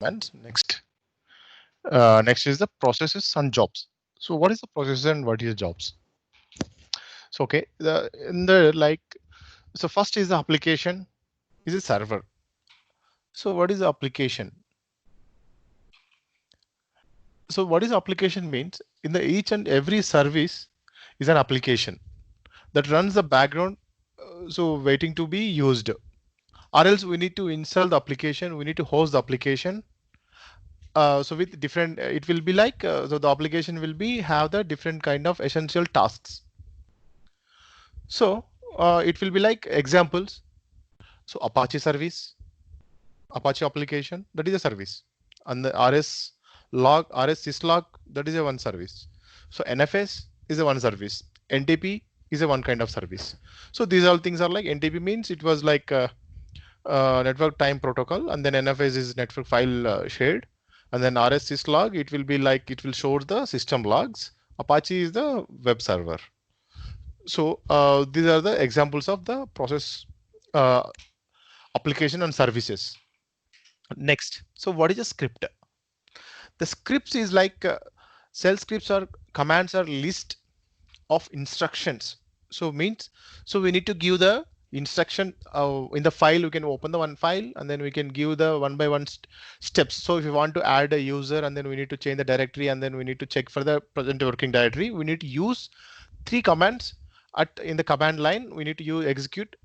And next, next is the processes and jobs. So what is the process and what is jobs? So okay, the in the like so first is the application is a server. So what is the application? So what is application means in the each and every service is an application that runs the background, so waiting to be used. Or else we need to install the application, we need to host the application. So with different, it will be like so the application will be have the different kind of essential tasks. So it will be like examples. So Apache service, Apache application, that is a service, and the RS log, RS syslog, that is a one service. So NFS is a one service. NTP is a one kind of service. So these all things are like NTP means it was like network time protocol, and then NFS is network file shared, and then RS syslog it will be like it will show the system logs. Apache is the web server. So these are the examples of the process, uh, application and services. Next, so what is a script? The scripts is like shell scripts or commands are list of instructions. So means, so we need to give the instruction in the file. We can open the one file and then we can give the one by one steps. So if you want to add a user and then we need to change the directory and then we need to check for the present working directory, we need to use three commands at in the command line. We need to use execute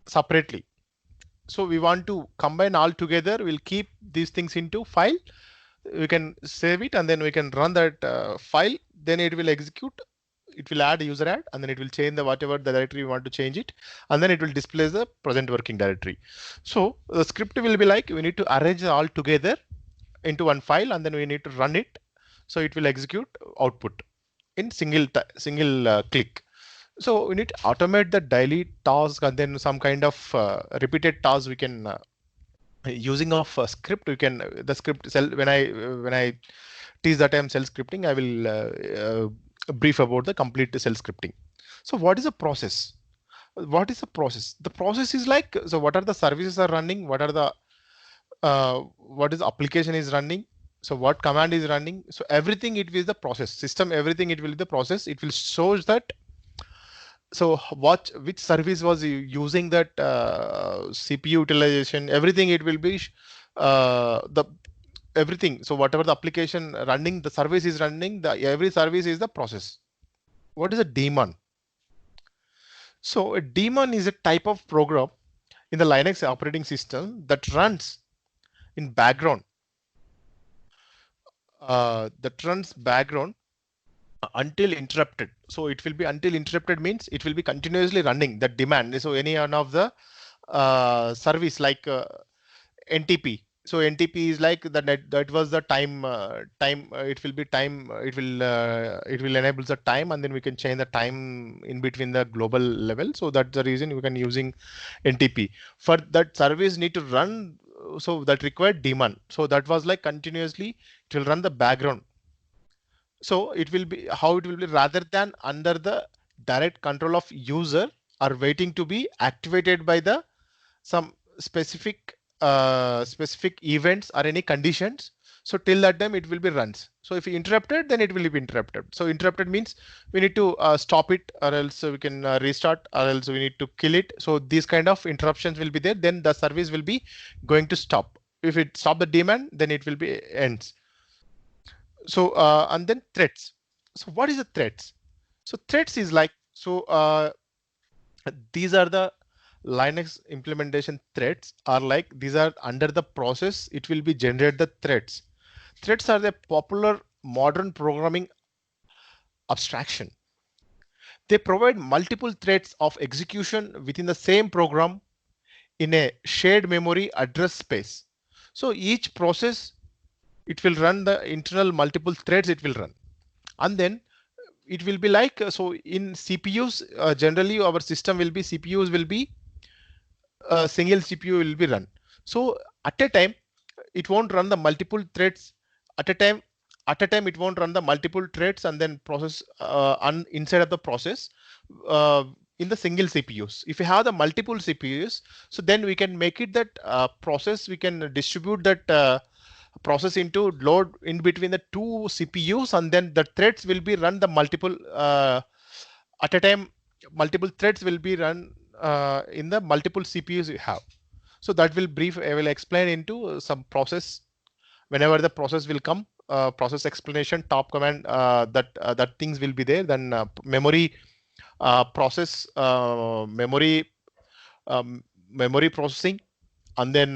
separately. So we want to combine all together. We'll keep these things into file. We can save it and then we can run that file. Then it will execute. It will add user add and then it will change the whatever the directory we want to change it, and then it will display the present working directory. So the script will be like we need to arrange all together into one file and then we need to run it. So it will execute output in single click. So we need to automate the daily task and then some kind of repeated tasks we can using of script. We can the script cell when I teach that I'm cell scripting, I will brief about the complete cell scripting. So what is a process? What is the process? The process is like, so what are the services are running? What are the what is the application is running? So what command is running? So everything it is the process system. Everything it will be the process. It will show that. So what which service was using that CPU utilization? Everything it will be the everything. So whatever the application running, the service is running. The every service is the process. What is a daemon? So a daemon is a type of program in the Linux operating system that runs in background. That runs background until interrupted. So it will be until interrupted means it will be continuously running that demand. So any one of the service like NTP. So NTP is like the net, that was the time it will be time it will enable the time and then we can change the time in between the global level. So that's the reason we can using NTP for that service need to run. So that required daemon. So that was like continuously it will run the background. So it will be how it will be rather than under the direct control of user or waiting to be activated by the some specific events or any conditions. So till that time it will be runs. So if you interrupted, then it will be interrupted. So interrupted means we need to stop it or else we can restart or else we need to kill it. So these kind of interruptions will be there. Then the service will be going to stop. If it stop the demand, then it will be ends. So and then threats. So what is the threats? So threats is like, so these are the Linux implementation threads are like these are under the process. It will be generate the threads. Threads are the popular modern programming abstraction. They provide multiple threads of execution within the same program in a shared memory address space. So each process it will run the internal multiple threads it will run, and then it will be like so in CPUs generally our system will be CPUs will be a single CPU will be run. So at a time, it won't run the multiple threads at a time. At a time, it won't run the multiple threads and then process inside of the process in the single CPUs. If you have the multiple CPUs, so then we can make it that process. We can distribute that process into load in between the two CPUs, and then the threads will be run the multiple at a time. Multiple threads will be run in the multiple CPUs you have. So that will brief. I will explain into some process whenever the process will come. Process explanation top command that things will be there. Then memory process memory processing, and then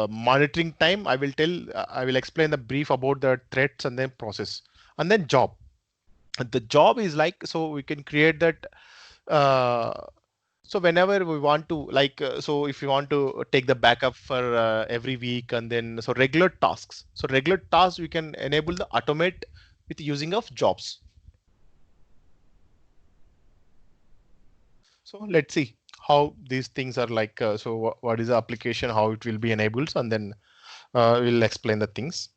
monitoring time. I will explain the brief about the threads and then process, and then job. The job is like, so we can create that uh, so whenever we want to so if you want to take the backup for every week, and then so regular tasks, so regular tasks we can enable the automate with using of jobs. So let's see how these things are like. So what is the application, how it will be enabled, and then we'll explain the things.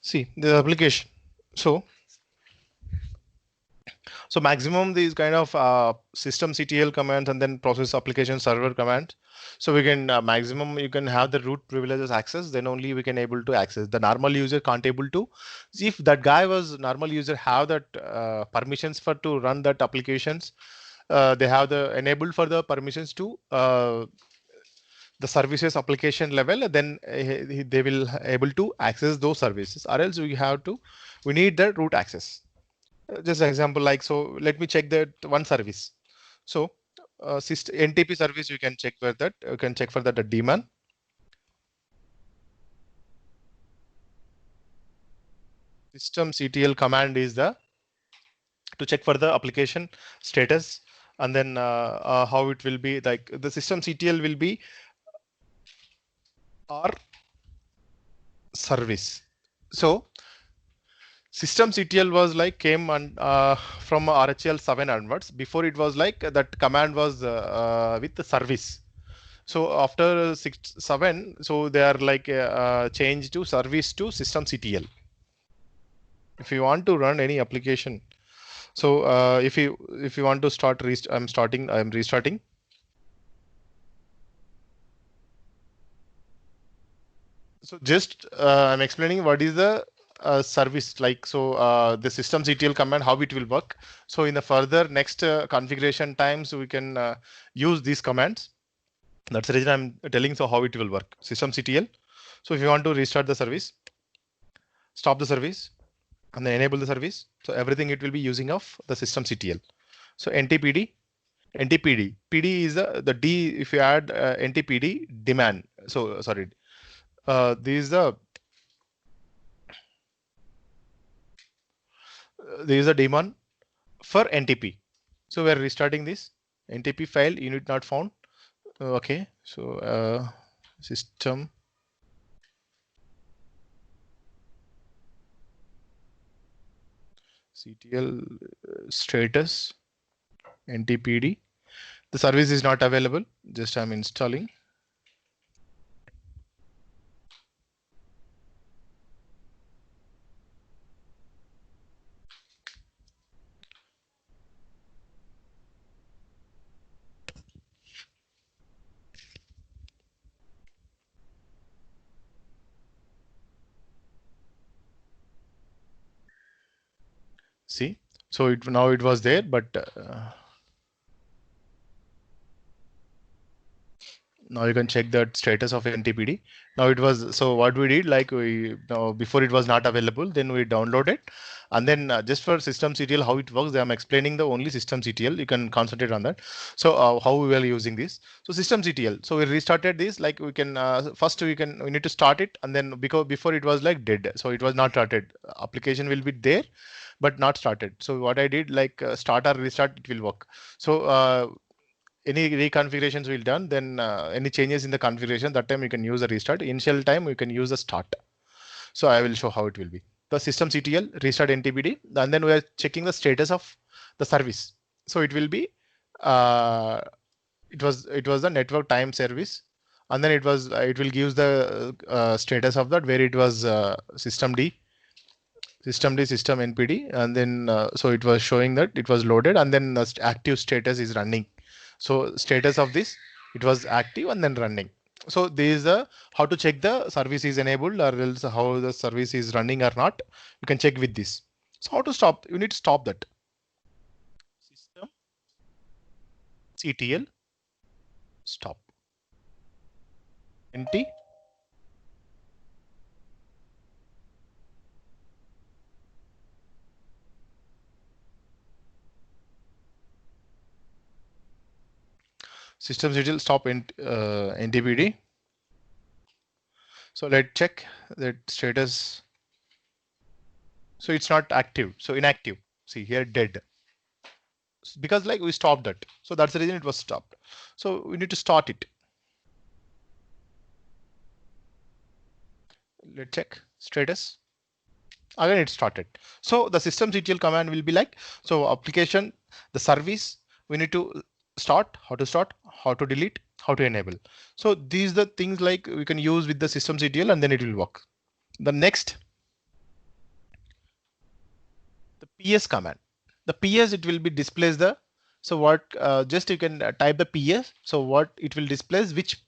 See the application. So maximum these kind of system CTL commands and then process application server commands. So we can maximum you can have the root privileges access. Then only we can able to access. The normal user can't able to. If that guy was normal user have that permissions for to run that applications, they have the enabled for the permissions to the services application level. Then they will able to access those services. Or else we need the root access. Just an example like, so let me check that one service. So NTP service, you can check for that. You can check for that the daemon. System CTL command is the to check for the application status, and then how it will be like the system CTL will be our service. So system CTL was like came from RHEL 7 onwards. Before it was like that command was with the service. So after 6 7, so they are like changed to service to system CTL. If you want to run any application, so if you want to start, I'm restarting. So just I'm explaining what is the service like. So the system CTL command, how it will work. So in the further next configuration times, we can use these commands. That's the reason I'm telling so how it will work. System CTL. So if you want to restart the service, stop the service, and then enable the service. So everything it will be using of the system CTL. So NTPD, NTPD, PD is the D. If you add NTPD demand, so sorry, this is the daemon for NTP. So we are restarting this NTP file unit not found. Okay, so system CTL status NTPD. The service is not available. Just I'm installing. See, so it now it was there, but Now you can check the status of NTPD. Now it was, so what we did, like we, now before it was not available, then we download it, and then just for systemctl how it works, I'm explaining the only systemctl. You can concentrate on that. So how we were using this. So systemctl. So we restarted this. Like we can first we need to start it, and then because before it was like dead, so it was not started. Application will be there, but not started. So what I did, like start or restart, it will work. So any reconfigurations will done, then any changes in the configuration, that time you can use the restart. Initial time you can use the start. So I will show how it will be. The systemctl restart NTPD, and then we are checking the status of the service. So it will be it was the network time service, and then it will give the status of that, where it was systemd system npd, and then so it was showing that it was loaded, and then the active status is running. So status of this, it was active and then running. So this is the how to check the service is enabled or else how the service is running or not. You can check with this. So how to stop? You need to stop that. System CTL stop. NT system CTL stop NTPD. So let's check that status. So it's not active. So inactive. See here dead. Because like we stopped that. So that's the reason it was stopped. So we need to start it. Let's check status. Again it started. So the systemctl command will be like, so application, the service, we need to start, how to delete, how to enable. So these are the things like we can use with the systemctl, and then it will work. The next, the ps command. The ps, it will be displays the, so what just you can type the ps. So what it will displays, which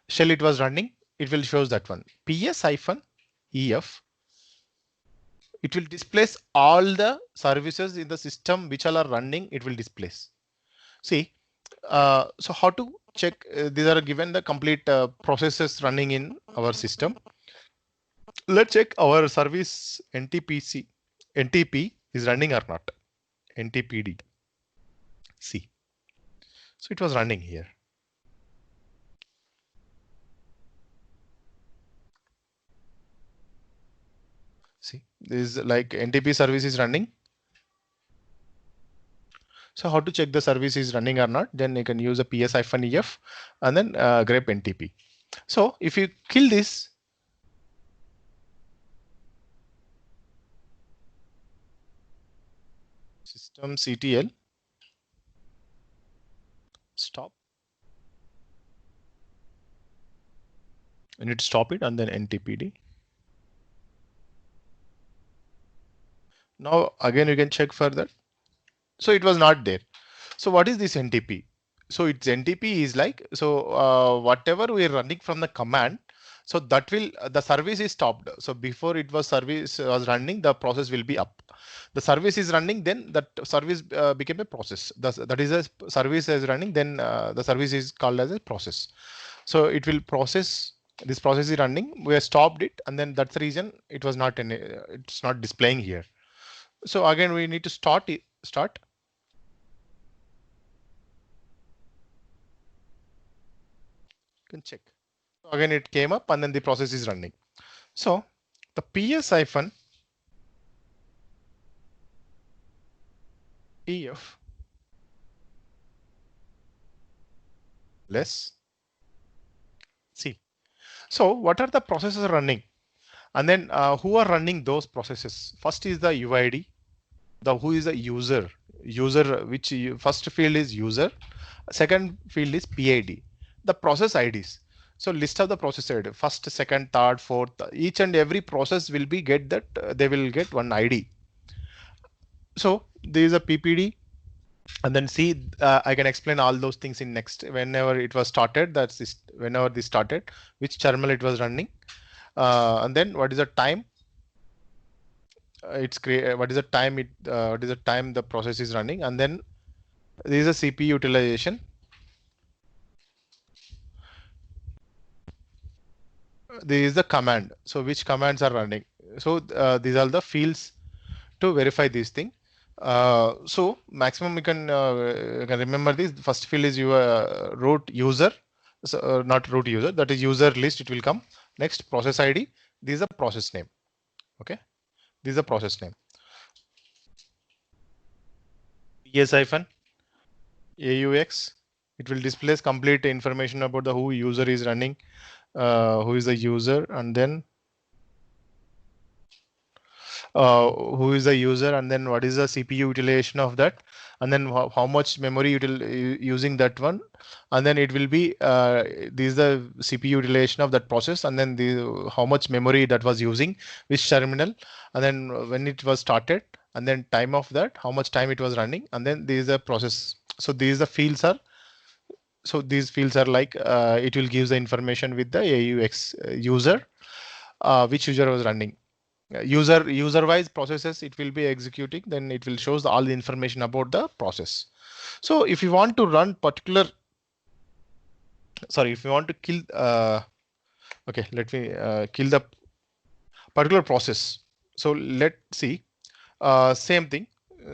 shell it was running, it will shows that one. ps hyphen ef, it will displace all the services in the system which all are running, it will displace. See, so how to check, these are given the complete processes running in our system. Let's check our service NTP is running or not. NTPD. See, so it was running here. See, this is like NTP service is running. So how to check the service is running or not? Then you can use a ps-ef and then grep NTP. So if you kill this, systemctl stop, you need to stop it, and then NTPD. Now again you can check further. So it was not there. So what is this NTP? So it's NTP is like, so whatever we are running from the command, so that will the service is stopped. So before it was service was running, the process will be up. The service is running, then that service became a process. That is a service is running, then the service is called as a process. So it will process. This process is running. We have stopped it, and then that's the reason it was not in. It's not displaying here. So again, we need to start it. Start. You can check. So again, it came up, and then the process is running. So the ps hyphen ef less. See. So what are the processes running? And then who are running those processes? First is the UID. The who is the user. User, which first field is user. Second field is PID. The process IDs. So list of the process ID. First, second, third, fourth. Each and every process will be get that they will get one ID. So there is a PPD. And then see, I can explain all those things in next. Whenever it was started, that's this, whenever this started, which terminal it was running, and then what is the time it's create, what is the time it, what is the time the process is running, and then there is a CPU utilization. there is the command. So which commands are running. So these are the fields to verify this thing. So maximum you can remember this. First field is your root user. So not root user, that is user list. It will come next process ID. This is a process name. Okay, this is a process name. Yes, hyphen AUX. It will displays complete information about the who user is running, who is the user, and then who is the user, and then what is the CPU utilization of that, and then how much memory using that one, and then it will be this is the CPU utilization of that process, and then the how much memory that was using, which terminal, and then when it was started, and then time of that, how much time it was running, and then this is the process. So these the fields are. So these fields are like it will give the information with the AUX user, which user was running. User wise processes it will be executing, then it will shows all the information about the process. So if you want to run particular, sorry, if you want to kill, okay, let me kill the particular process. So let's see, same thing.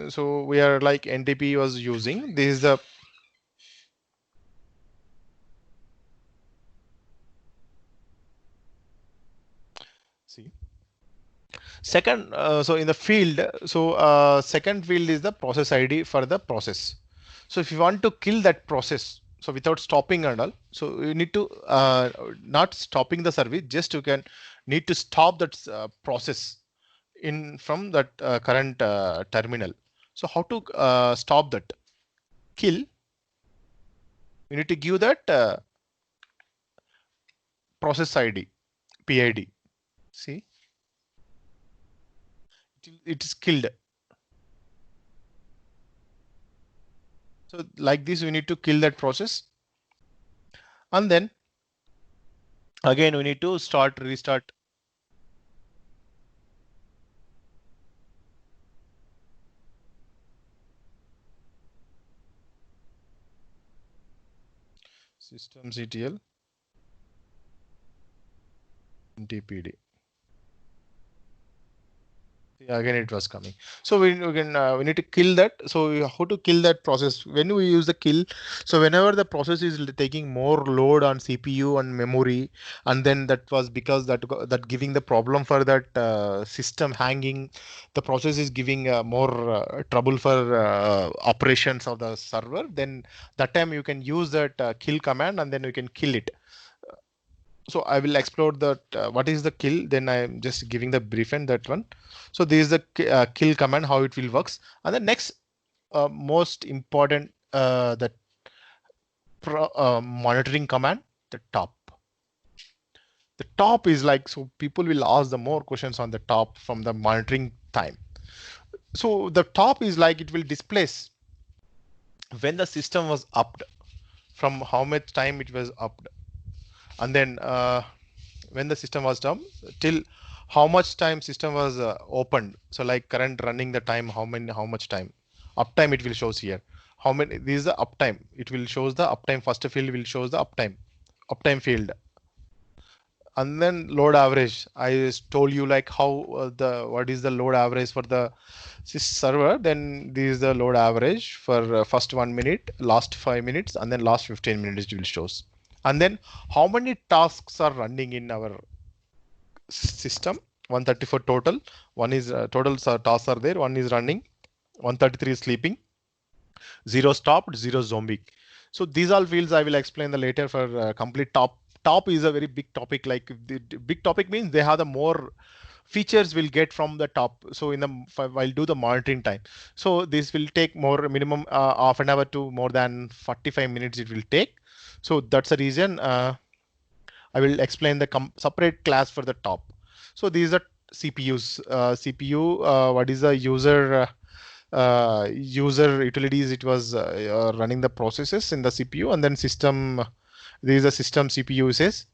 So we are like NTP was using, this is the see second, so in the field, so second field is the process ID for the process. So if you want to kill that process, so without stopping and all, so you need to not stopping the service, just you can need to stop that process in from that current terminal. So how to stop that kill? You need to give that process ID, PID. See, it is killed. So like this, we need to kill that process, and then again we need to restart. Systemctl NTPD. Again it was coming. So we need to kill that. So how to kill that process? When we use the kill, so whenever the process is taking more load on CPU and memory, and then that was because that giving the problem for that system hanging, the process is giving more trouble for operations of the server. Then that time you can use that kill command, and then you can kill it. So I will explore that what is the kill, then I am just giving the brief and that one. So this is the kill command, how it will works. And the next most important the monitoring command, the top. The top is like, so people will ask the more questions on the top from the monitoring time. So the top is like it will displace when the system was upped, from how much time it was upped, and then when the system was done till how much time system was opened. So like current running the time, how much time uptime it will shows here. How many, this is the uptime, it will shows the uptime. First field will shows the uptime field, and then load average. I told you like how the what is the load average for the server. Then this is the load average for first 1 minute, last 5 minutes, and then last 15 minutes it will shows. And then how many tasks are running in our system? 134 total. One is total tasks are there. One is running. 133 is sleeping. 0 stopped. 0 zombie. So these all fields I will explain the later for complete top. Top is a very big topic. Like the big topic means they have the more features will get from the top. So in the while do the monitoring time. So this will take more minimum half an hour to more than 45 minutes it will take. So that's the reason I will explain the separate class for the top. So these are CPUs. CPU, what is the user user utilities? It was running the processes in the CPU, and then system. These are system CPU uses,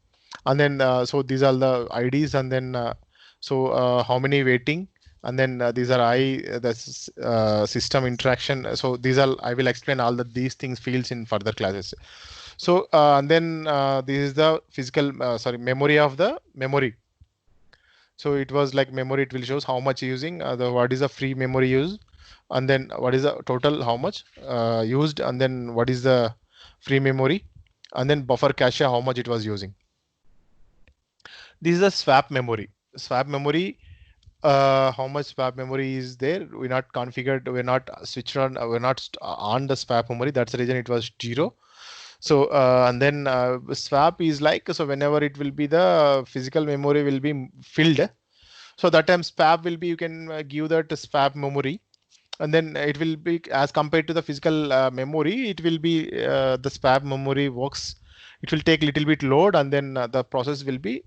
and then so these are the IDs, and then how many waiting, and then these are the system interaction. So these are I will explain all these things fields in further classes. So and then this is the physical memory of the memory. So it was like memory, it will shows how much using the what is the free memory used, and then what is the total how much used, and then what is the free memory, and then buffer cache how much it was using. This is a swap memory. Swap memory, how much swap memory is there? We're not configured, we're not switched on, we're not on the swap memory. That's the reason it was 0. So and then swap is like, so whenever it will be the physical memory will be filled, so that time swap will be, you can give that swap memory, and then it will be as compared to the physical memory, it will be the swap memory works. It will take little bit load, and then the process will be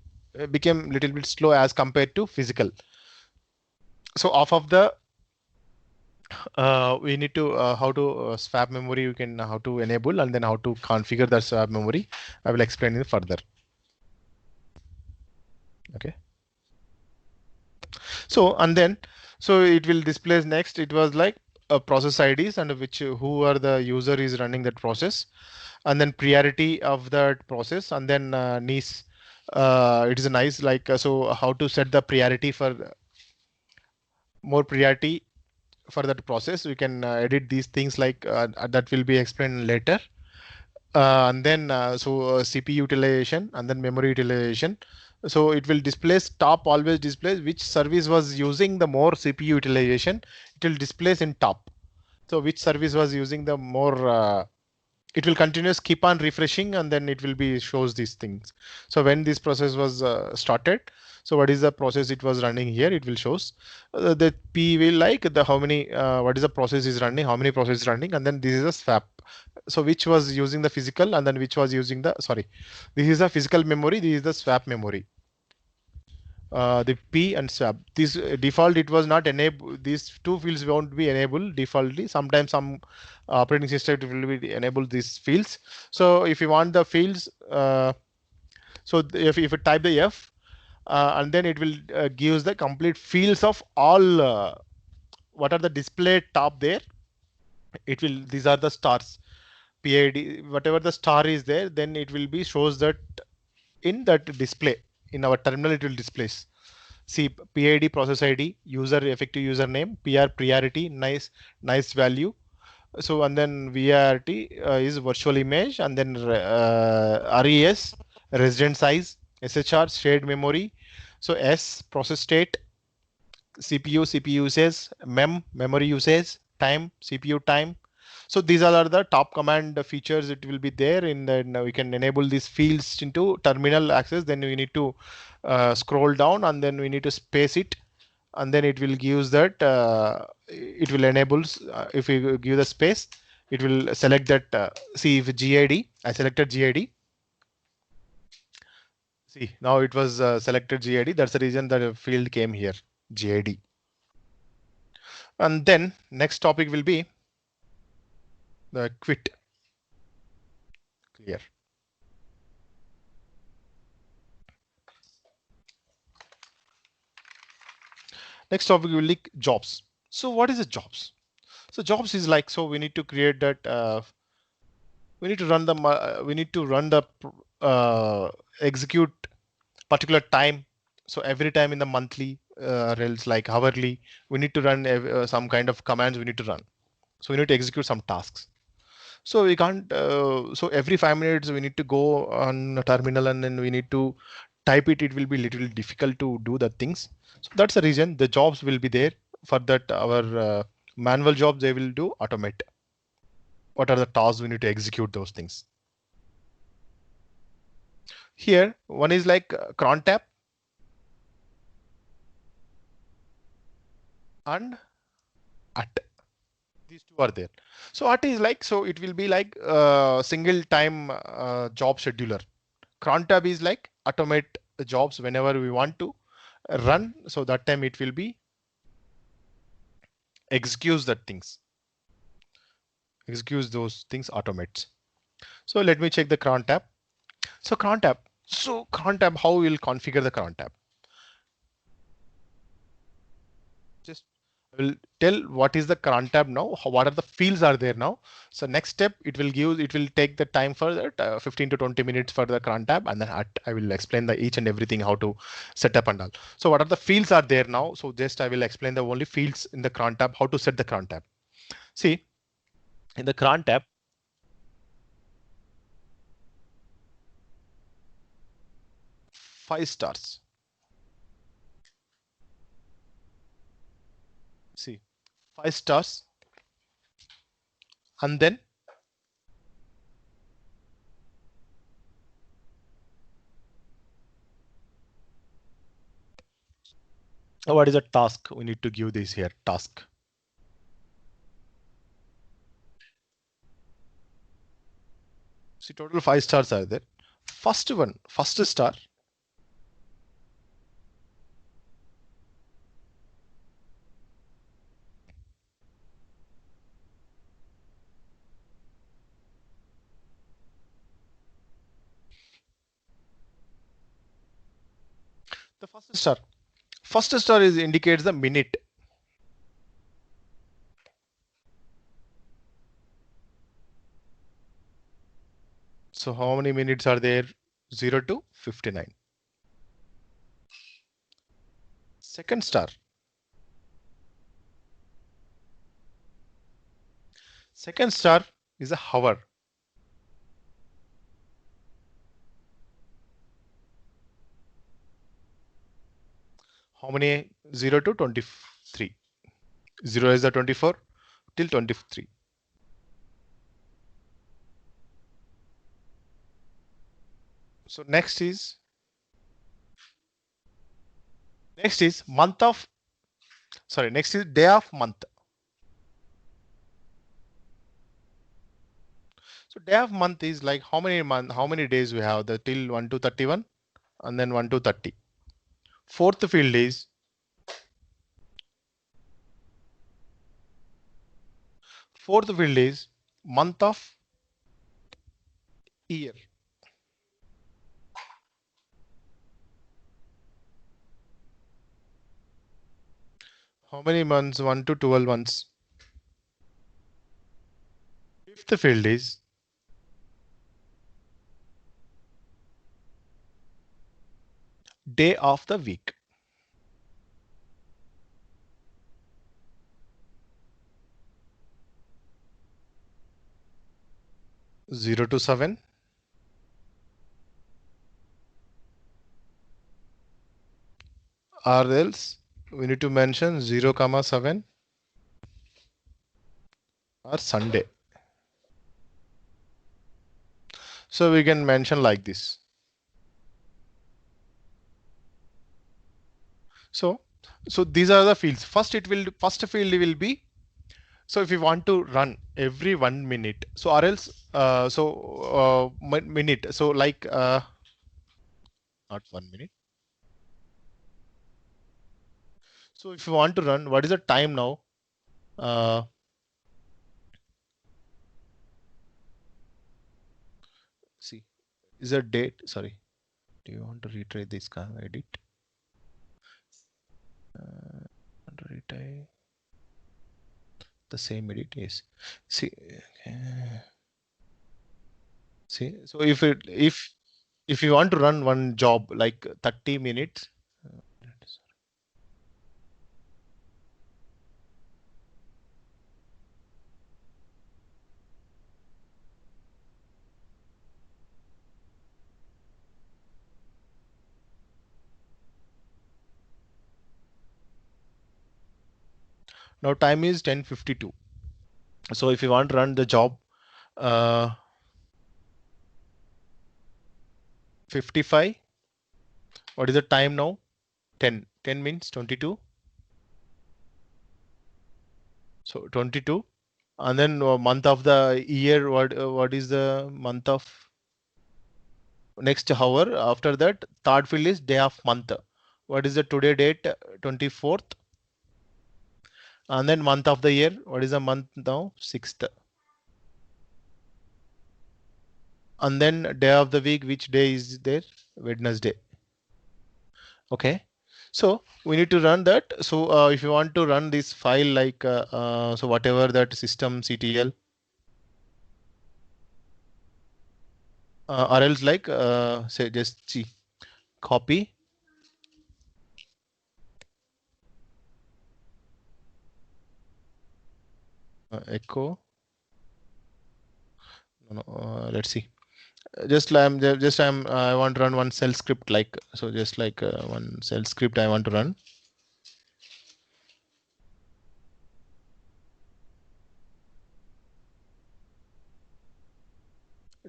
become little bit slow as compared to physical. So off of the we need to how to swap memory, you can how to enable, and then how to configure the swap memory. I will explain it further. Okay. So and then so it will display next. It was like process IDs and which who are the user is running that process, and then priority of that process, and then nice. It is a nice like so how to set the priority for more priority for that process. We can edit these things like that will be explained later. And then CPU utilization and then memory utilization. So it will displace top, always displays which service was using the more CPU utilization. It will displace in top. So which service was using the more it will continuous keep on refreshing, and then it will be shows these things. So when this process was started, so what is the process it was running here, it will shows the P will like the how many what is the process is running, how many process is running, and then this is a swap. So which was using the physical, and then which was using the this is the physical memory, this is the swap memory. The P and swap. This default it was not enabled. These two fields won't be enabled defaultly. Sometimes some operating system will be enable these fields. So if you want the fields, so if you type the F, and then it will gives the complete fields of all what are the displayed top there. It will these are the stars. PID whatever the star is there, then it will be shows that in that display in our terminal it will displays. See PID process ID, user effective username, PR priority, nice value. So and then VRT is virtual image, and then RES resident size, SHR shared memory. So S process state, CPU usage, memory usage, time CPU time. So these all are the top command features. It will be there in the now we can enable these fields into terminal access. Then we need to scroll down, and then we need to space it, and then it will gives that it will enables if we give the space, it will select that see if GID, I selected GID. See now it was selected GID. That's the reason that a field came here, GID. And then next topic will be the quit. Clear. Next topic will be jobs. So what is a jobs? So jobs is like, so we need to create that we need to run the execute particular time. So every time in the monthly else like hourly, we need to run some kind of commands we need to run. So we need to execute some tasks. So we can't so every 5 minutes we need to go on a terminal, and then we need to type it. It will be little difficult to do the things. So that's the reason the jobs will be there. For that our manual jobs they will do automate. What are the tasks we need to execute those things. Here one is like cron tab and at. These two are there. So at is like, so it will be like single time job scheduler. Cron tab is like automate the jobs whenever we want to run. So that time it will be executes that things. Executes those things, automates. So let me check the cron tab. So cron tab. So cron tab, how we'll configure the cron tab? Just I will tell what is the cron tab now, what are the fields are there now. So next step, it will take the time for that 15 to 20 minutes for the cron tab, and then I will explain the each and everything how to set up and all. So what are the fields are there now? So just I will explain the only fields in the cron tab, how to set the cron tab. See, in the cron tab, five stars. See, 5 stars, and then what is a task? We need to give this here task. See, total 5 stars are there. First one, first star. The first star. First star is indicates the minute. So how many minutes are there? 0 to 59. Second star. Second star is a hour. How many? 0 to 23. 0 is the 24 till 23. So next is month of, sorry, next is day of month. So day of month is like how many days we have, the till 1 to 31 and then 1 to 30. Fourth field is month of year. How many months? 1 to 12 months. Fifth field is day of the week. Zero to 7. Or else we need to mention 0, 7 or Sunday. So we can mention like this. So these are the fields. First field will be, so if you want to run every 1 minute, so or else minute, so like not 1 minute. So if you want to run, what is the time now? See, is a date. Sorry, do you want to retry this? Edit. Retry the same edit. Yes. See. See. So if you want to run one job like 30 minutes. Now time is 10:52. So if you want to run the job 55, what is the time now? 10. 10 means 22. So 22. And then month of the year, what is the month of next hour? After that, third field is day of month. What is the today date? 24th. And then month of the year, what is the month now? 6th. And then day of the week, which day is there? Wednesday. Okay. So we need to run that. So if you want to run this file like so whatever that systemctl or else like say just see copy echo. No, let's see. I want to run one shell script like so just like one shell script I want to run.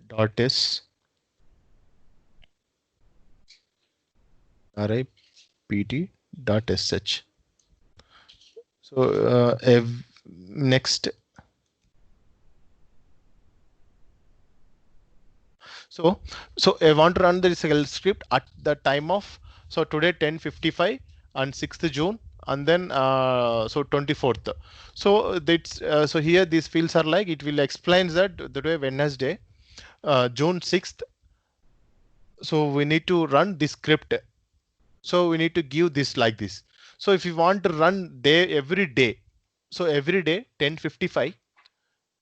Dot s RIPT dot sh. So next. So I want to run the shell script at the time of so today 10:55 and 6th June and then so 24th. So that's so here these fields are like it will explain that the day Wednesday June 6th. So we need to run this script. So we need to give this like this. So if you want to run day every day, so every day 10:55.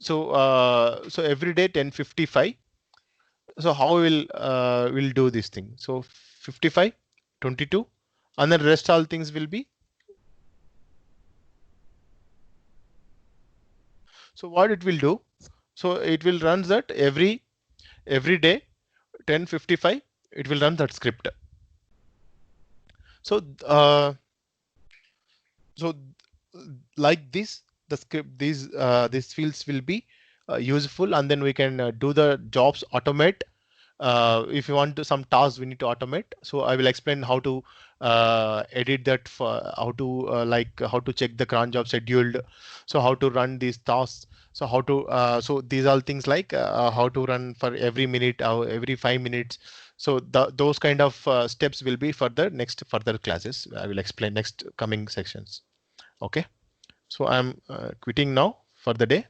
So every day 10:55. So how we'll do this thing? So 55, 22, and then rest all things will be. So what it will do? So it will run that every day 10:55. It will run that script. So so like this the script these fields will be useful and then we can do the jobs automate. If you want to some tasks we need to automate. So I will explain how to edit that for how to like how to check the cron job scheduled. So how to run these tasks. So how to so these are things like how to run for every minute every 5 minutes. So those kind of steps will be for the next further classes. I will explain next coming sections. Okay. So I'm quitting now for the day.